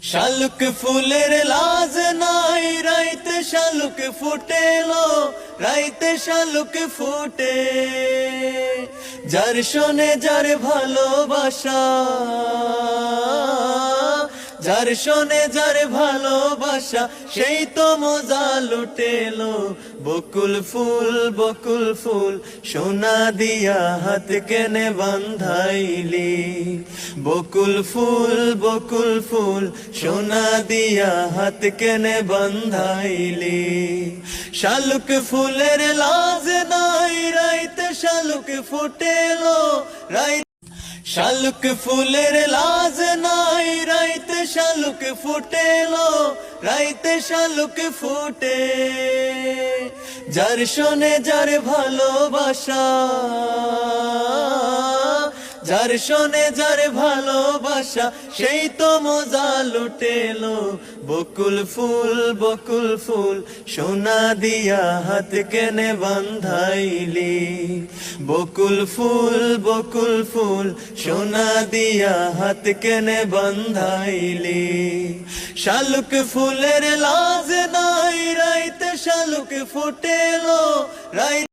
শালুক ফুলের লাজ নাই, রাইতে শালুক ফুটেলো, রাইতে শালুক ফুটে। যার শোনে যার ভালোবাসা, যার শোনে যার ভালোবাসা, সেই তো মজা লুটেলো। বকুল ফুল বকুল ফুল, সোনা দিয়া হাত কেনে বান্ধাইলি। বকুল ফুল বকুল ফুল, সোনা দিয়া হাত কেনে বান্ধাইলি। শালুক ফুলের লাজ নাই, রাইতে শালুক ফুটেলো, রাইতে শালুক ফুলের লাজ নাই, রাইতে শালুক ফুটেলো, রাইতে শালুক ফুটে। যার শোনে যার ভালোবাসা, যার শোনে যার ভালোবাসা, সেই তো মজা লুটেলো। বকুল ফুল বকুল ফুল, সোনা দিয়া হাত কেনে বান্ধাইলি। বকুল ফুল বকুল ফুল, সোনা দিয়া হাত কেনে বান্ধাইলি। শালুক ফুলের লাজ নাই, রাইতে শালুক ফুটেলো, রাইতে